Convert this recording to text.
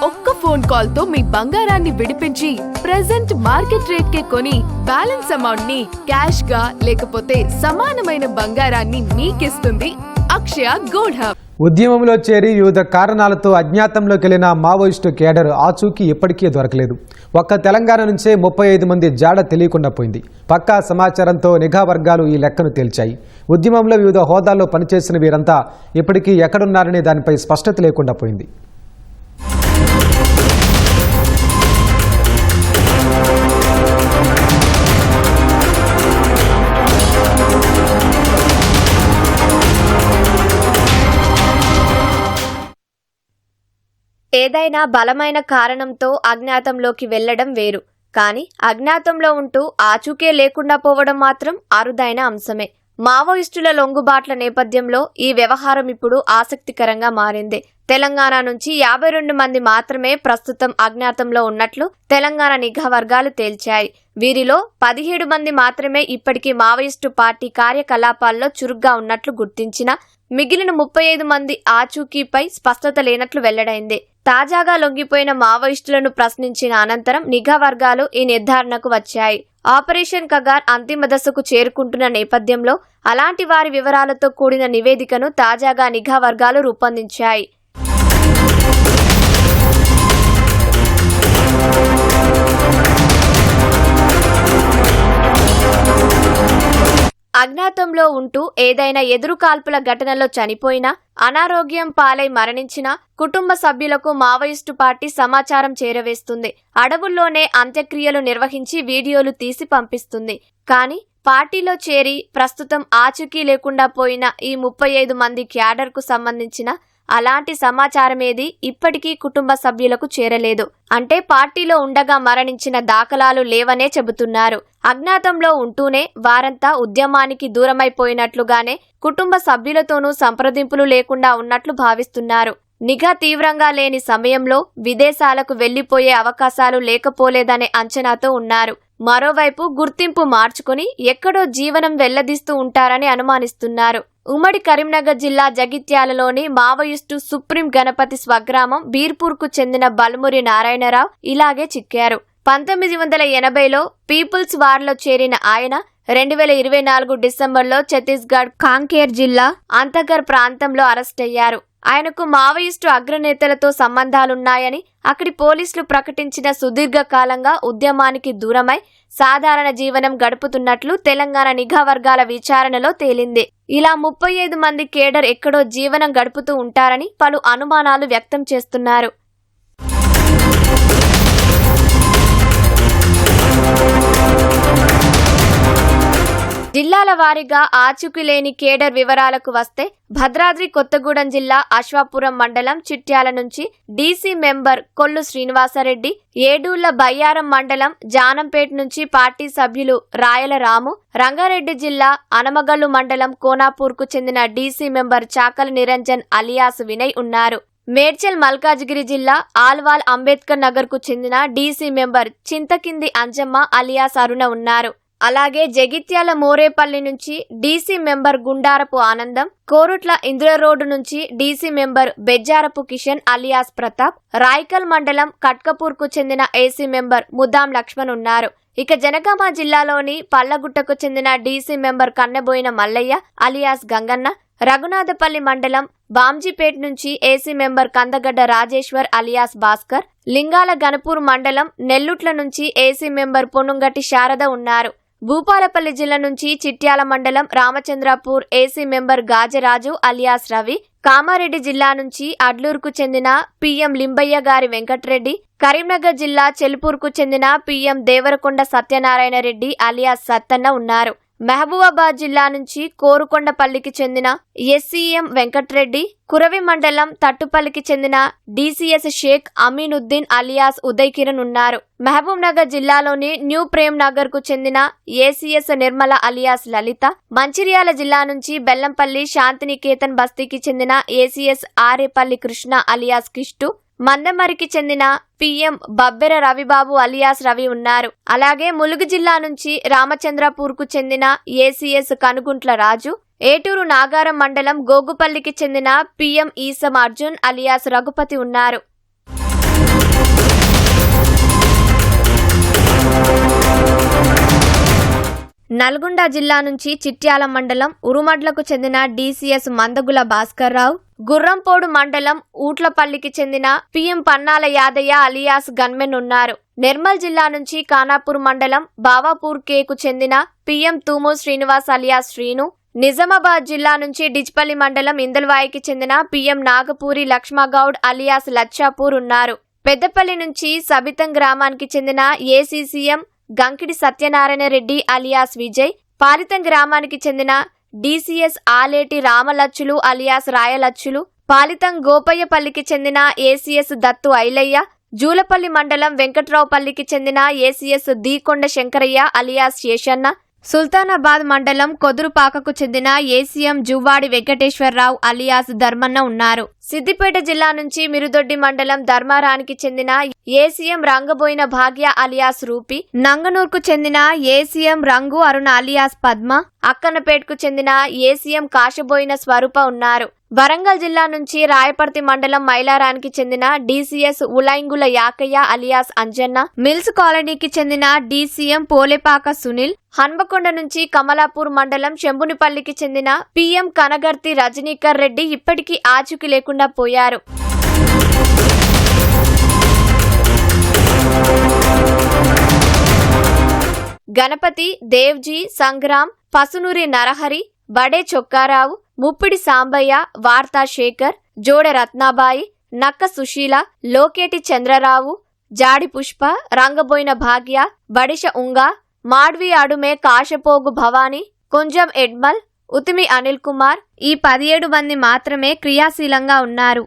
ఒక్క phone call తో మీ బంగారాన్ని విడిపించి ప్రెజెంట్ మార్కెట్ రేట్ కే కొని బ్యాలెన్స్ అమౌంట్ ని క్యాష్ గా లేకపోతే సమానమైన బంగారాన్ని మీకిస్తుంది అక్షయ గోల్డ్ హబ్. ఉద్యమంలో చేరి వివిధ కారణాలతో అజ్ఞాతంలోకి వెళ్లిన మావోయిస్టు కేడర్ ఆచూకీ ఇప్పటికీ దొరకలేదు. ఒక్క తెలంగాణ నుంచే 35 మంది జాడ తెలియకుండా పోయింది. పక్కా సమాచారంతో నిఘా వర్గాలు ఈ లెక్కను తేల్చాయి. ఉద్యమంలో వివిధ హోదాల్లో పనిచేసిన వీరంతా ఇప్పటికీ ఎక్కడున్నారనే దానిపై స్పష్టత లేకుండా పోయింది. ఏదైనా బలమైన కారణంతో అజ్ఞాతంలోకి వెళ్లడం వేరు, కానీ అజ్ఞాతంలో ఉంటూ ఆచూకే లేకుండా పోవడం మాత్రం అరుదైన అంశమే. మావోయిస్టుల లొంగుబాట్ల నేపథ్యంలో ఈ వ్యవహారం ఇప్పుడు ఆసక్తికరంగా మారింది. తెలంగాణ నుంచి 52 మంది మాత్రమే ప్రస్తుతం అజ్ఞాతంలో ఉన్నట్లు తెలంగాణ నిఘా వర్గాలు తేల్చాయి. వీరిలో 17 మంది మాత్రమే ఇప్పటికీ మావోయిస్టు పార్టీ కార్యకలాపాల్లో చురుగ్గా ఉన్నట్లు గుర్తించిన మిగిలిన 35 మంది ఆచూకీపై స్పష్టత లేనట్లు వెల్లడైంది. తాజాగా లొంగిపోయిన మావోయిస్టులను ప్రశ్నించిన అనంతరం నిఘా వర్గాలు ఈ నిర్ధారణకు వచ్చాయి. ఆపరేషన్ కగార్ అంతిమ దశకు చేరుకుంటున్న నేపథ్యంలో అలాంటి వారి వివరాలతో కూడిన నివేదికను తాజాగా నిఘా వర్గాలు రూపొందించాయి. అజ్ఞాతంలో ఉంటూ ఏదైనా ఎదురుకాల్పుల ఘటనలో చనిపోయినా, అనారోగ్యం పాలై మరణించినా కుటుంబ సభ్యులకు మావోయిస్టు పార్టీ సమాచారం చేరవేస్తుంది. అడవుల్లోనే అంత్యక్రియలు నిర్వహించి వీడియోలు తీసి పంపిస్తుంది. కానీ పార్టీలో చేరి ప్రస్తుతం ఆచూకీ లేకుండా పోయిన ఈ 35 మంది క్యాడర్కు సంబంధించిన అలాంటి సమాచారమేది ఇప్పటికీ కుటుంబ సభ్యులకు చేరలేదు. అంటే పార్టీలో ఉండగా మరణించిన దాఖలాలు లేవనే చెబుతున్నారు. అజ్ఞాతంలో ఉంటూనే వారంతా ఉద్యమానికి దూరమైపోయినట్లుగానే కుటుంబ సభ్యులతోనూ సంప్రదింపులు లేకుండా ఉన్నట్లు భావిస్తున్నారు. నిఘా తీవ్రంగా లేని సమయంలో విదేశాలకు వెళ్లిపోయే అవకాశాలు లేకపోలేదనే అంచనాతో ఉన్నారు. మరోవైపు గుర్తింపు మార్చుకుని ఎక్కడో జీవనం వెళ్లదీస్తూ ఉంటారని అనుమానిస్తున్నారు. ఉమ్మడి కరీంనగర్ జిల్లా జగిత్యాలలోని మావోయిస్టు సుప్రీం గణపతి స్వగ్రామం బీర్పూర్కు చెందిన బల్మురి నారాయణరావు ఇలాగే చిక్కారు. 1980లో పీపుల్స్ వార్లో చేరిన ఆయన 2024 డిసెంబర్లో ఛత్తీస్గఢ్ కాంకేర్ జిల్లా అంతగర్ ప్రాంతంలో అరెస్టయ్యారు. ఆయనకు మావోయిస్టు అగ్రనేతలతో సంబంధాలున్నాయని అక్కడి పోలీసులు ప్రకటించిన సుదీర్ఘకాలంగా ఉద్యమానికి దూరమై సాధారణ జీవనం గడుపుతున్నట్లు తెలంగాణ నిఘా వర్గాల విచారణలో తేలింది. ఇలా 35 మంది కేడర్ ఎక్కడో జీవనం గడుపుతూ ఉంటారని పలు అనుమానాలు వ్యక్తం చేస్తున్నారు. జిల్లాల వారీగా ఆచూకీ లేని కేడర్ వివరాలకు వస్తే భద్రాద్రి కొత్తగూడెం జిల్లా అశ్వాపురం మండలం చిట్యాల నుంచి డీసీ మెంబర్ కొల్లు శ్రీనివాసరెడ్డి, ఏడూళ్ల బయ్యారం మండలం జానంపేట నుంచి పార్టీ సభ్యులు రాయల రాము, రంగారెడ్డి జిల్లా అనమగల్లు మండలం కోనాపూర్కు చెందిన DC member Chakala Niranjan alias Vinay ఉన్నారు. మేడ్చల్ మల్కాజ్గిరి జిల్లా ఆల్వాల్ అంబేద్కర్ నగర్ కు చెందిన DC member Chinthakindi Anjamma alias Aruna ఉన్నారు. అలాగే జగిత్యాల మోరేపల్లి నుంచి డీసీ మెంబర్ గుండారపు ఆనందం, కోరుట్ల ఇంద్రరోడ్డు నుంచి DC member Bejjarapu Kishan alias Pratap, Raikal మండలం కట్కపూర్కు చెందిన ఏసీ మెంబర్ ముదాం లక్ష్మణ్ ఉన్నారు. ఇక జనగామ జిల్లాలోని పల్లగుట్టకు చెందిన DC member Kanneboina Mallaiah alias Ganganna, Raghunathpalli మండలం బాంజీపేట్ నుంచి AC member Kandagadda Rajeshwar alias Bhaskar, Lingala Ganapur మండలం నెల్లుట్ల నుంచి ఏసీ మెంబర్ పొన్నుగంటి శారద ఉన్నారు. భూపాలపల్లి జిల్లా నుంచి చిట్యాల మండలం Ramachandrapur AC member Gajaraju alias Ravi, Kamareddy జిల్లా నుంచి అడ్లూరుకు చెందిన పిఎం లింబయ్య గారి వెంకట్రెడ్డి, కరీంనగర్ జిల్లా చెల్పూర్కు చెందిన పిఎం దేవరకొండ సత్యనారాయణ రెడ్డి అలియాస్ సత్తన్న ఉన్నారు. మహబూబాబాద్ జిల్లా నుంచి కోరుకొండపల్లికి చెందిన ఎస్సీఎం వెంకట్రెడ్డి, కురవి మండలం తట్టుపల్లికి చెందిన డీసీఎస్ షేక్ అమీనుద్దీన్ అలియాస్ ఉదయ్ కిరణ్ ఉన్నారు. మహబూబ్ నగర్ జిల్లాలోని న్యూ ప్రేమ్ నగర్ కు చెందిన ఏసీఎస్ నిర్మల అలియాస్ లలిత, మంచిర్యాల జిల్లా నుంచి బెల్లంపల్లి శాంతినికేతన్ బస్తీకి చెందిన ఏసీఎస్ ఆరేపల్లి కృష్ణ అలియాస్ కిష్టు, మందమరికి చెందిన పిఎం బబ్బెర రవిబాబు అలియాస్ రవి ఉన్నారు. అలాగే ములుగు జిల్లా నుంచి రామచంద్రపూర్కు చెందిన ఏసీఎస్ కనుగుంట్ల రాజు, ఏటూరు నాగారం మండలం గోగుపల్లికి చెందిన పిఎం ఈసం అర్జున్ అలియాస్ రఘుపతి ఉన్నారు. నల్గొండ జిల్లా నుంచి చిట్యాల మండలం ఉరుమడ్లకు చెందిన డీసీఎస్ మందగుల భాస్కర్రావు, గుర్రంపోడు మండలం ఊట్లపల్లికి చెందిన PM Pannala Yadaiah alias gunmen ఉన్నారు. నిర్మల్ జిల్లా నుంచి ఖానాపూర్ మండలం బావాపూర్ కేకు చెందిన పిఎం తూము శ్రీనివాస్ అలియాస్ శ్రీను, నిజామాబాద్ జిల్లా నుంచి డిచ్పల్లి మండలం ఇందల్వాయికి చెందిన పిఎం నాగపూరి లక్ష్మగౌడ్ అలియాస్ లచ్చాపూర్ ఉన్నారు. పెద్దపల్లి నుంచి సబితం గ్రామానికి చెందిన ఏసీసీఎం గంకిడి సత్యనారాయణ రెడ్డి అలియాస్ విజయ్, పాలితం గ్రామానికి చెందిన డీసీఎస్ ఆలేటి రామలచ్చులు అలియాస్ రాయలచ్చులు, పాలితం గోపయ్యపల్లికి చెందిన ఏసీఎస్ దత్తు ఐలయ్య, జూలపల్లి మండలం వెంకట్రావుపల్లికి చెందిన ఏసీఎస్ దీకొండ శంకరయ్య అలియాస్ శేషన్న, సుల్తానాబాద్ మండలం కొదురుపాకకు చెందిన ఏసీఎం జువ్వాడి వెంకటేశ్వరరావు అలియాస్ ధర్మన్న ఉన్నారు. సిద్దిపేట జిల్లా నుంచి మిరుదొడ్డి మండలం ధర్మారానికి చెందిన ఏసీఎం రంగబోయిన భాగ్య అలియాస్ రూపి, నంగనూర్కు చెందిన ఏసీఎం రంగు అరుణ అలియాస్ పద్మ, అక్కన్నపేటకు చెందిన ఏసీఎం కాశబోయిన స్వరూప ఉన్నారు. వరంగల్ జిల్లా నుంచి రాయపర్తి మండలం మైలారానికి చెందిన DCS Ulaingula Yakaiah alias Anjanna, mills కాలనీకి చెందిన డీసీఎం పోలేపాక సునీల్, హన్మకొండ నుంచి కమలాపూర్ మండలం శంభునిపల్లికి చెందిన పిఎం కనగర్తి రజనీకర్ రెడ్డి ఇప్పటికీ ఆచూకీ లేకుండా పోయారు. గణపతి, దేవ్జీ, సంగ్రామ్, పసునూరి నరహరి, బడే చొక్కారావు, ముప్పిడి సాంబయ్య, వార్తా శేఖర్, జోడె రత్నాబాయి, నక్క సుశీల, లోకేటి చంద్రరావు, జాడి పుష్ప, రంగబోయిన భాగ్య, బడిష ఉంగా, మాడ్వి అడుమే కాశపోగు భవానీ, కొంజం ఎడ్మల్, ఉతిమి అనిల్ కుమార్ ఈ 17 మంది మాత్రమే క్రియాశీలంగా ఉన్నారు.